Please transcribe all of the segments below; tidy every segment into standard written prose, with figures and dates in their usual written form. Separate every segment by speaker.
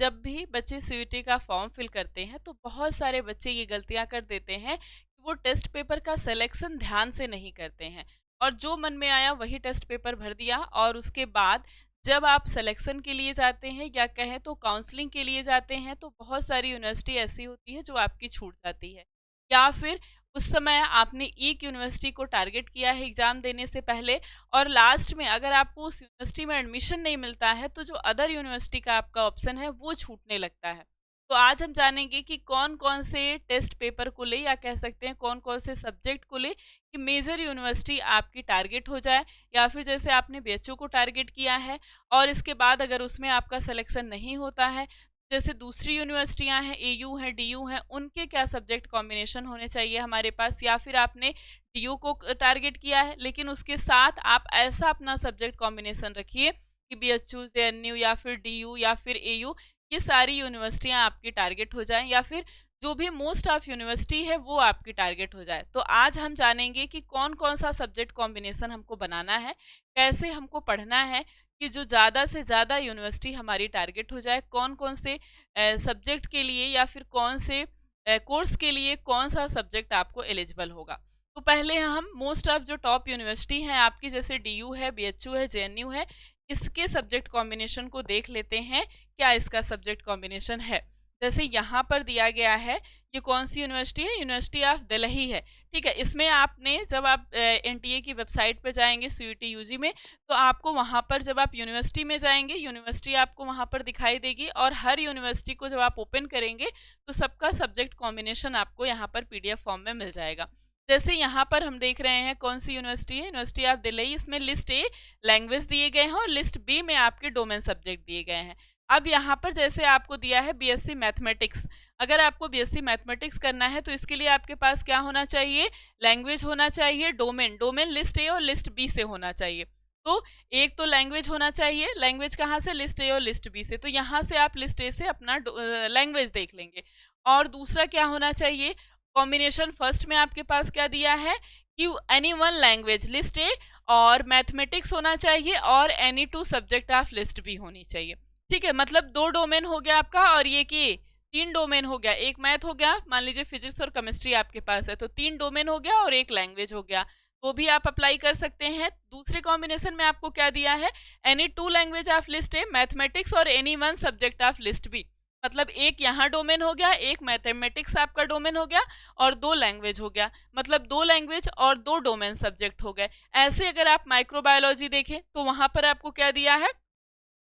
Speaker 1: जब भी बच्चे सीयूईटी का फॉर्म फिल करते हैं तो बहुत सारे बच्चे ये गलतियां कर देते हैं कि वो टेस्ट पेपर का सिलेक्शन ध्यान से नहीं करते हैं और जो मन में आया वही टेस्ट पेपर भर दिया। और उसके बाद जब आप सिलेक्शन के लिए जाते हैं या कहें तो काउंसलिंग के लिए जाते हैं तो बहुत सारी यूनिवर्सिटी ऐसी होती है जो आपकी छूट जाती है, या फिर उस समय आपने एक यूनिवर्सिटी को टारगेट किया है एग्जाम देने से पहले, और लास्ट में अगर आपको उस यूनिवर्सिटी में एडमिशन नहीं मिलता है तो जो अदर यूनिवर्सिटी का आपका ऑप्शन है वो छूटने लगता है। तो आज हम जानेंगे कि कौन कौन से टेस्ट पेपर को ले, या कह सकते हैं कौन कौन से सब्जेक्ट को ले कि मेजर यूनिवर्सिटी आपकी टारगेट हो जाए, या फिर जैसे आपने बीएचयू को टारगेट किया है और इसके बाद अगर उसमें आपका सिलेक्शन नहीं होता है, जैसे दूसरी यूनिवर्सिटियां हैं, एयू हैं, डीयू हैं, उनके क्या सब्जेक्ट कॉम्बिनेशन होने चाहिए हमारे पास, या फिर आपने डीयू को टारगेट किया है लेकिन उसके साथ आप ऐसा अपना सब्जेक्ट कॉम्बिनेशन रखिए कि बीएचयू, जेएनयू या फिर डीयू या फिर एयू, ये सारी यूनिवर्सिटियां आपकी टारगेट हो जाएं, या फिर जो भी मोस्ट ऑफ यूनिवर्सिटी है वो आपकी टारगेट हो जाए। तो आज हम जानेंगे कि कौन कौन सा सब्जेक्ट कॉम्बिनेशन हमको बनाना है, कैसे हमको पढ़ना है कि जो ज़्यादा से ज़्यादा यूनिवर्सिटी हमारी टारगेट हो जाए, कौन कौन से सब्जेक्ट के लिए या फिर कौन से कोर्स के लिए कौन सा सब्जेक्ट आपको एलिजिबल होगा। तो पहले हम मोस्ट ऑफ जो टॉप यूनिवर्सिटी हैं आपकी, जैसे डीयू है, बीएचयू है, जेएनयू है, इसके सब्जेक्ट कॉम्बिनेशन को देख लेते हैं क्या इसका सब्जेक्ट कॉम्बिनेशन है। जैसे यहाँ पर दिया गया है, ये कौन सी यूनिवर्सिटी है, यूनिवर्सिटी ऑफ दिल्ली है। ठीक है, इसमें आपने जब आप एनटीए की वेबसाइट पर जाएंगे सीयूईटी यूजी में, तो आपको वहाँ पर जब आप यूनिवर्सिटी में जाएंगे, यूनिवर्सिटी आपको वहाँ पर दिखाई देगी और हर यूनिवर्सिटी को जब आप ओपन करेंगे तो सबका सब्जेक्ट कॉम्बिनेशन आपको यहाँ पर पीडीएफ फॉर्म में मिल जाएगा। जैसे यहाँ पर हम देख रहे हैं कौन सी यूनिवर्सिटी है, यूनिवर्सिटी ऑफ दिल्ली। इसमें लिस्ट ए लैंग्वेज दिए गए हैं और लिस्ट बी में आपके डोमेन सब्जेक्ट दिए गए हैं। अब यहाँ पर जैसे आपको दिया है बीएससी मैथमेटिक्स, अगर आपको बीएससी मैथमेटिक्स करना है तो इसके लिए आपके पास क्या होना चाहिए, लैंग्वेज होना चाहिए, डोमेन लिस्ट ए और लिस्ट बी से होना चाहिए। तो एक तो लैंग्वेज होना चाहिए, लैंग्वेज कहाँ से, लिस्ट ए और लिस्ट बी से, तो यहाँ से आप लिस्ट ए से अपना लैंग्वेज देख लेंगे। और दूसरा क्या होना चाहिए, कॉम्बिनेशन फर्स्ट में आपके पास क्या दिया है कि any one language list A और मैथमेटिक्स होना चाहिए और any two subject of list B होनी चाहिए। ठीक है, मतलब दो डोमेन हो गया आपका, और ये कि तीन डोमेन हो गया, एक मैथ हो गया, मान लीजिए फिजिक्स और केमिस्ट्री आपके पास है तो तीन डोमेन हो गया, और एक लैंग्वेज हो गया, तो भी आप अप्लाई कर सकते हैं। दूसरे कॉम्बिनेशन में आपको क्या दिया है, any two language of list A, mathematics और any one subject of list B, मतलब एक यहाँ डोमेन हो गया, एक मैथमेटिक्स आपका डोमेन हो गया और दो लैंग्वेज हो गया, मतलब दो लैंग्वेज और दो डोमेन सब्जेक्ट हो गए। ऐसे अगर आप माइक्रोबायोलॉजी देखें तो वहां पर आपको क्या दिया है,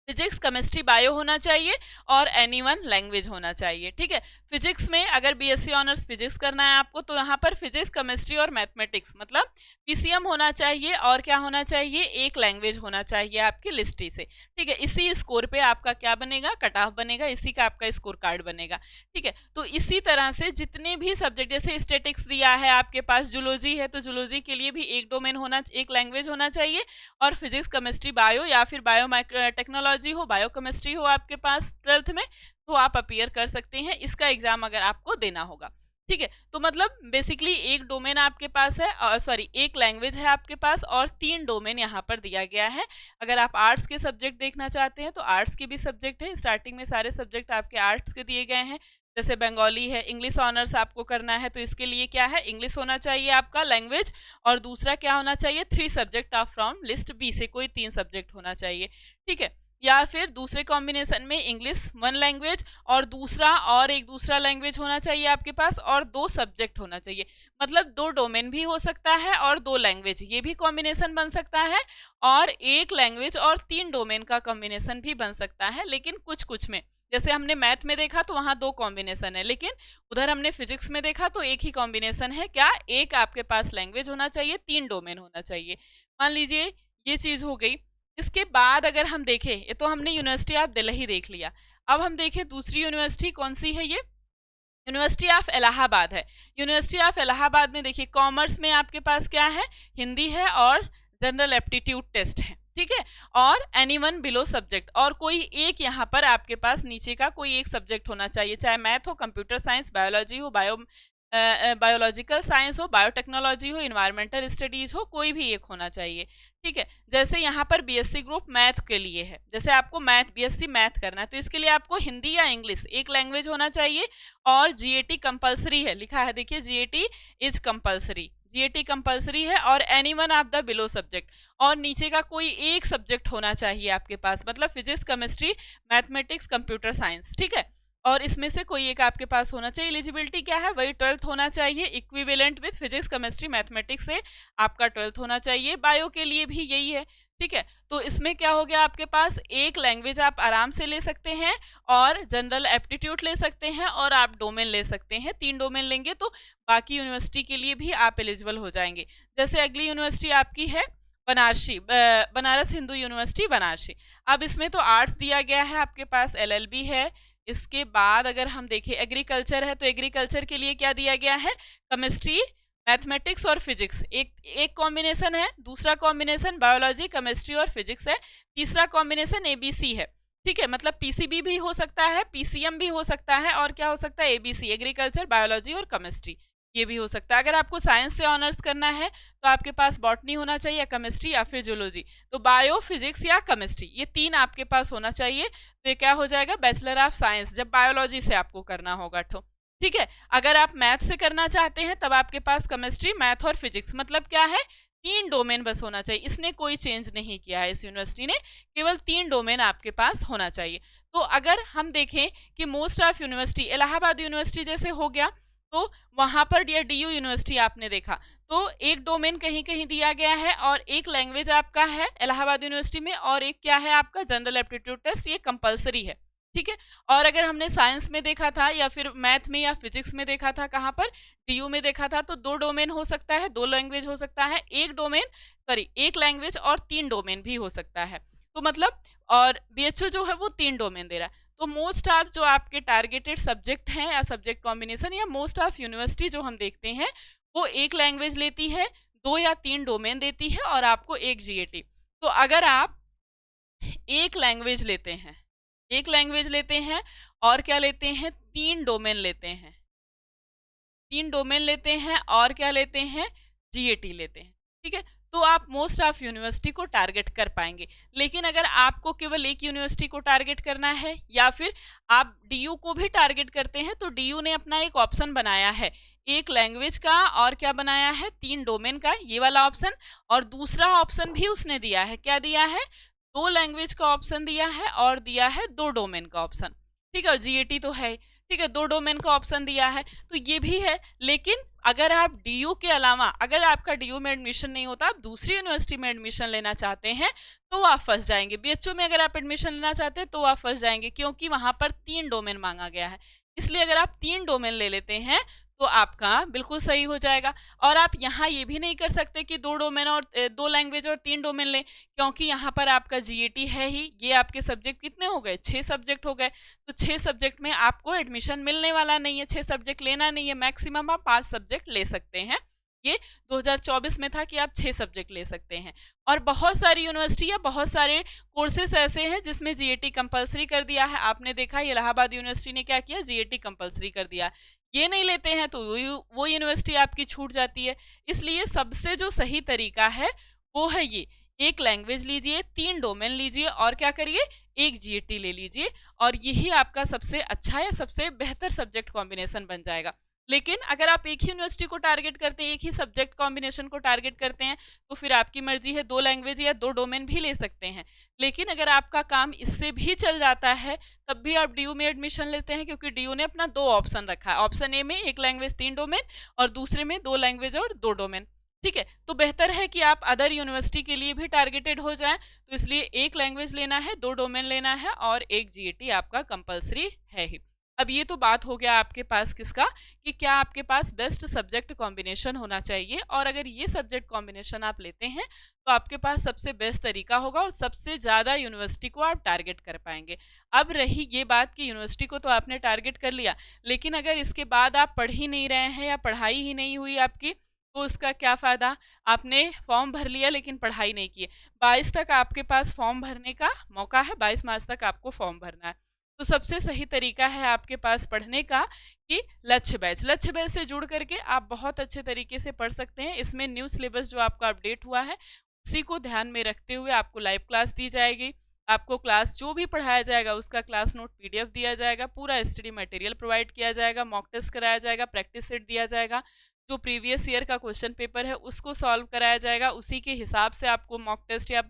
Speaker 1: फिजिक्स, केमिस्ट्री, बायो होना चाहिए और एनी वन लैंग्वेज होना चाहिए। ठीक है, फिजिक्स में अगर बीएससी ऑनर्स फिजिक्स करना है आपको तो यहाँ पर फिजिक्स, केमिस्ट्री और मैथमेटिक्स, मतलब पीसीएम होना चाहिए और क्या होना चाहिए, एक लैंग्वेज होना चाहिए आपकी लिस्ट से। ठीक है, इसी स्कोर पे आपका क्या बनेगा, कट ऑफ बनेगा, इसी का आपका स्कोर कार्ड बनेगा। ठीक है, तो इसी तरह से जितने भी सब्जेक्ट, जैसे स्टेटिक्स दिया है आपके पास, जूलॉजी है तो जूलॉजी के लिए भी एक डोमेन होना, एक लैंग्वेज होना चाहिए, और फिजिक्स, केमिस्ट्री, बायो या फिर बायो टेक्नोलॉजी हो, बायोकेमिस्ट्री हो आपके पास 12th में, तो आप अपीयर कर सकते हैं इसका एग्जाम अगर आपको देना होगा। ठीक है, तो मतलब बेसिकली एक डोमेन आपके पास है, सॉरी एक लैंग्वेज है आपके पास और तीन डोमेन यहाँ पर दिया गया है। अगर आप आर्ट्स के सब्जेक्ट देखना चाहते हैं तो आर्ट्स के भी सब्जेक्ट है, स्टार्टिंग में सारे सब्जेक्ट आपके आर्ट्स के दिए गए हैं। जैसे बंगाली है, इंग्लिश ऑनर्स आपको करना है तो इसके लिए क्या है, इंग्लिश होना चाहिए आपका लैंग्वेज, और दूसरा क्या होना चाहिए, 3 subject of from list B से कोई 3 सब्जेक्ट होना चाहिए। ठीक है, या फिर दूसरे कॉम्बिनेशन में इंग्लिश 1 लैंग्वेज और दूसरा और एक दूसरा लैंग्वेज होना चाहिए आपके पास, और 2 सब्जेक्ट होना चाहिए, मतलब 2 डोमेन भी हो सकता है और 2 लैंग्वेज, ये भी कॉम्बिनेशन बन सकता है, और एक लैंग्वेज और 3 डोमेन का कॉम्बिनेशन भी बन सकता है। लेकिन कुछ कुछ में, जैसे हमने मैथ में देखा तो वहाँ 2 कॉम्बिनेशन है, लेकिन उधर हमने फिजिक्स में देखा तो एक ही कॉम्बिनेशन है, क्या, एक आपके पास लैंग्वेज होना चाहिए, 3 डोमेन होना चाहिए। मान लीजिए ये चीज हो गई। इसके बाद अगर हम देखें, ये तो हमने यूनिवर्सिटी ऑफ दिल्ली देख लिया, अब हम देखें दूसरी यूनिवर्सिटी कौन सी है, ये यूनिवर्सिटी ऑफ इलाहाबाद है। यूनिवर्सिटी ऑफ इलाहाबाद में देखिए कॉमर्स में आपके पास क्या है, हिंदी है और जनरल एप्टीट्यूड टेस्ट है। ठीक है, और एनी वन बिलो सब्जेक्ट, और कोई एक यहाँ पर आपके पास नीचे का कोई एक सब्जेक्ट होना चाहिए, चाहे मैथ हो, कंप्यूटर साइंस, बायोलॉजी हो, बायो बायोलॉजिकल साइंस हो, बायोटेक्नोलॉजी हो, इन्वायरमेंटल स्टडीज हो, कोई भी एक होना चाहिए। ठीक है, जैसे यहाँ पर बीएससी ग्रुप मैथ के लिए है, जैसे आपको मैथ बीएससी मैथ करना है तो इसके लिए आपको हिंदी या इंग्लिश एक लैंग्वेज होना चाहिए, और जीएटी कंपलसरी है, लिखा है देखिए GAT is compulsory, GAT compulsory है, और any one of the below subject, और नीचे का कोई एक सब्जेक्ट होना चाहिए आपके पास, मतलब physics, chemistry, mathematics, computer science. ठीक है, और इसमें से कोई एक आपके पास होना चाहिए। एलिजिबिलिटी क्या है, वही 12th होना चाहिए, equivalent with physics, chemistry, mathematics से आपका 12th होना चाहिए। बायो के लिए भी यही है। ठीक है, तो इसमें क्या हो गया, आपके पास एक लैंग्वेज आप आराम से ले सकते हैं, और जनरल एप्टीट्यूड ले सकते हैं, और आप डोमेन ले सकते हैं। 3 डोमेन लेंगे तो बाकी यूनिवर्सिटी के लिए भी आप एलिजिबल हो जाएंगे। जैसे अगली यूनिवर्सिटी आपकी है बनारस हिंदू यूनिवर्सिटी बनारसी। अब इसमें तो आर्ट्स दिया गया है, आपके पास एलएलबी है। इसके बाद अगर हम देखें एग्रीकल्चर है, तो एग्रीकल्चर के लिए क्या दिया गया है, केमिस्ट्री, मैथमेटिक्स और फिजिक्स, एक कॉम्बिनेशन है। दूसरा कॉम्बिनेशन बायोलॉजी, केमिस्ट्री और फिजिक्स है। तीसरा कॉम्बिनेशन एबीसी है। ठीक है, मतलब पीसीबी भी हो सकता है, पीसीएम भी हो सकता है, और क्या हो सकता है, एबीसी, एग्रीकल्चर, बायोलॉजी और केमिस्ट्री, ये भी हो सकता है। अगर आपको साइंस से ऑनर्स करना है तो आपके पास बॉटनी होना चाहिए, या केमिस्ट्री, या फिर जूलॉजी। तो बायो, फिजिक्स या केमिस्ट्री, ये 3 आपके पास होना चाहिए। तो ये क्या हो जाएगा, बैचलर ऑफ साइंस, जब बायोलॉजी से आपको करना होगा तो। ठीक है, अगर आप मैथ से करना चाहते हैं तब आपके पास केमिस्ट्री, मैथ और फिजिक्स, मतलब क्या है, 3 डोमेन बस होना चाहिए। इसने कोई चेंज नहीं किया है, इस यूनिवर्सिटी ने केवल 3 डोमेन आपके पास होना चाहिए। तो अगर हम देखें कि most of university, Allahabad university जैसे हो गया, तो वहां पर या डीयू यूनिवर्सिटी आपने देखा तो एक डोमेन कहीं कहीं दिया गया है, और एक लैंग्वेज आपका है इलाहाबाद यूनिवर्सिटी में, और एक क्या है आपका जनरल एप्टीट्यूड टेस्ट, ये कंपलसरी है। ठीक है, और अगर हमने साइंस में देखा था, या फिर मैथ में या फिजिक्स में देखा था, कहाँ पर, डीयू में देखा था, तो 2 डोमेन हो सकता है, 2 लैंग्वेज हो सकता है, एक लैंग्वेज और 3 डोमेन भी हो सकता है। तो मतलब, और बीएचयू जो है वो 3 डोमेन दे रहा है। तो मोस्ट ऑफ जो आपके टारगेटेड सब्जेक्ट हैं, या सब्जेक्ट कॉम्बिनेशन, या मोस्ट ऑफ यूनिवर्सिटी जो हम देखते हैं, वो एक लैंग्वेज लेती है, 2 या 3 डोमेन देती है, और आपको एक जीएटी। तो अगर आप एक लैंग्वेज लेते हैं, और क्या लेते हैं, 3 डोमेन लेते हैं, 3 डोमेन लेते हैं, और क्या लेते हैं, जीएटी लेते हैं। ठीक है, तो आप मोस्ट ऑफ यूनिवर्सिटी को टारगेट कर पाएंगे। लेकिन अगर आपको केवल एक यूनिवर्सिटी को टारगेट करना है, या फिर आप डीयू को भी टारगेट करते हैं, तो डीयू ने अपना एक ऑप्शन बनाया है, एक लैंग्वेज का, और क्या बनाया है, 3 डोमेन का, ये वाला ऑप्शन। और दूसरा ऑप्शन भी उसने दिया है, क्या दिया है, 2 लैंग्वेज का ऑप्शन दिया है, और दिया है 2 डोमेन का ऑप्शन। ठीक है, और जीएटी तो है। ठीक है, 2 डोमेन का ऑप्शन दिया है, तो ये भी है। लेकिन अगर आप डीयू के अलावा, अगर आपका डीयू में एडमिशन नहीं होता, आप दूसरी यूनिवर्सिटी में एडमिशन लेना चाहते हैं, तो आप फंस जाएंगे। बीएचयू में अगर आप एडमिशन लेना चाहते हैं तो आप फंस जाएंगे, क्योंकि वहां पर 3 डोमेन मांगा गया है। इसलिए अगर आप 3 डोमेन ले लेते हैं तो आपका बिल्कुल सही हो जाएगा। और आप यहाँ ये भी नहीं कर सकते कि 2 डोमेन और 2 लैंग्वेज और 3 डोमेन लें, क्योंकि यहाँ पर आपका जीएटी है ही। ये आपके सब्जेक्ट कितने हो गए, 6 सब्जेक्ट हो गए। तो 6 सब्जेक्ट में आपको एडमिशन मिलने वाला नहीं है, 6 सब्जेक्ट लेना नहीं है, मैक्सिमम आप 5 सब्जेक्ट ले सकते हैं। ये 2024 में था कि आप 6 सब्जेक्ट ले सकते हैं। और बहुत सारी यूनिवर्सिटी या बहुत सारे कोर्सेज ऐसे हैं जिसमें जीएटी कंपलसरी कर दिया है। आपने देखा इलाहाबाद यूनिवर्सिटी ने क्या किया, जीएटी कंपलसरी कर दिया। ये नहीं लेते हैं तो वो यूनिवर्सिटी आपकी छूट जाती है। इसलिए सबसे जो सही तरीका है वो है ये, एक लैंग्वेज लीजिए, 3 डोमेन लीजिए, और क्या करिए, एक जीएटी ले लीजिए, और यही आपका सबसे अच्छा या सबसे बेहतर सब्जेक्ट कॉम्बिनेशन बन जाएगा। लेकिन अगर आप एक ही यूनिवर्सिटी को टारगेट करते हैं, एक ही सब्जेक्ट कॉम्बिनेशन को टारगेट करते हैं, तो फिर आपकी मर्जी है, 2 लैंग्वेज या 2 डोमेन भी ले सकते हैं। लेकिन अगर आपका काम इससे भी चल जाता है, तब भी आप डीयू में एडमिशन लेते हैं, क्योंकि डीयू ने अपना 2 ऑप्शन रखा है। ऑप्शन ए में 1 लैंग्वेज 3 डोमेन, और दूसरे में 2 लैंग्वेज और 2 डोमेन। ठीक है, तो बेहतर है कि आप अदर यूनिवर्सिटी के लिए भी टारगेटेड हो जाएं। तो इसलिए 1 लैंग्वेज लेना है, 2 डोमेन लेना है, और एक जीएटी आपका कंपलसरी है ही। अब ये तो बात हो गया आपके पास किसका, कि क्या आपके पास बेस्ट सब्जेक्ट कॉम्बिनेशन होना चाहिए, और अगर ये सब्जेक्ट कॉम्बिनेशन आप लेते हैं तो आपके पास सबसे बेस्ट तरीका होगा, और सबसे ज़्यादा यूनिवर्सिटी को आप टारगेट कर पाएंगे। अब रही ये बात कि यूनिवर्सिटी को तो आपने टारगेट कर लिया, लेकिन अगर इसके बाद आप पढ़ ही नहीं रहे हैं, या पढ़ाई ही नहीं हुई आपकी, तो उसका क्या फ़ायदा। आपने फॉर्म भर लिया लेकिन पढ़ाई नहीं की। 22 तक आपके पास फॉर्म भरने का मौका है, 22 मार्च तक आपको फॉर्म भरना है। तो सबसे सही तरीका है आपके पास पढ़ने का कि लक्ष्य बैच से जुड़ करके आप बहुत अच्छे तरीके से पढ़ सकते हैं। इसमें न्यू सिलेबस जो आपका अपडेट हुआ है उसी को ध्यान में रखते हुए आपको लाइव क्लास दी जाएगी। आपको क्लास जो भी पढ़ाया जाएगा उसका क्लास नोट पीडीएफ दिया जाएगा, पूरा स्टडी मटेरियल प्रोवाइड किया जाएगा, मॉक टेस्ट कराया जाएगा, प्रैक्टिस सेट दिया जाएगा, जो प्रीवियस ईयर का क्वेश्चन पेपर है उसको सॉल्व कराया जाएगा, उसी के हिसाब से आपको मॉक टेस्ट या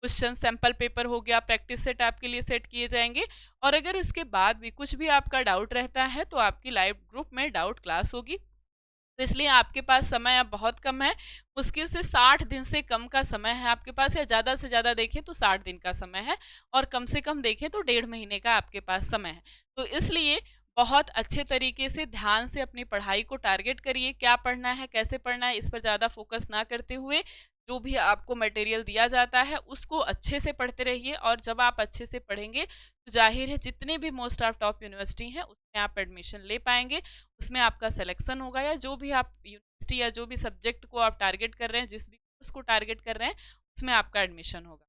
Speaker 1: क्वेश्चन सैंपल पेपर हो गया, प्रैक्टिस सेट आपके लिए सेट किए जाएंगे। और अगर इसके बाद भी कुछ भी आपका डाउट रहता है तो आपकी लाइव ग्रुप में डाउट क्लास होगी। तो इसलिए आपके पास समय अब बहुत कम है, मुश्किल से 60 दिन से कम का समय है आपके पास, या ज़्यादा से ज़्यादा देखें तो 60 दिन का समय है, और कम से कम देखें तो 1.5 महीने का आपके पास समय है। तो इसलिए बहुत अच्छे तरीके से ध्यान से अपनी पढ़ाई को टारगेट करिए, क्या पढ़ना है, कैसे पढ़ना है, इस पर ज़्यादा फोकस ना करते हुए जो भी आपको मटेरियल दिया जाता है उसको अच्छे से पढ़ते रहिए। और जब आप अच्छे से पढ़ेंगे तो जाहिर है जितने भी मोस्ट ऑफ टॉप यूनिवर्सिटी हैं उसमें आप एडमिशन ले पाएंगे, उसमें आपका सिलेक्शन होगा, या जो भी आप यूनिवर्सिटी या जो भी सब्जेक्ट को आप टारगेट कर रहे हैं, जिस भी कोर्स को टारगेट कर रहे हैं उसमें आपका एडमिशन होगा।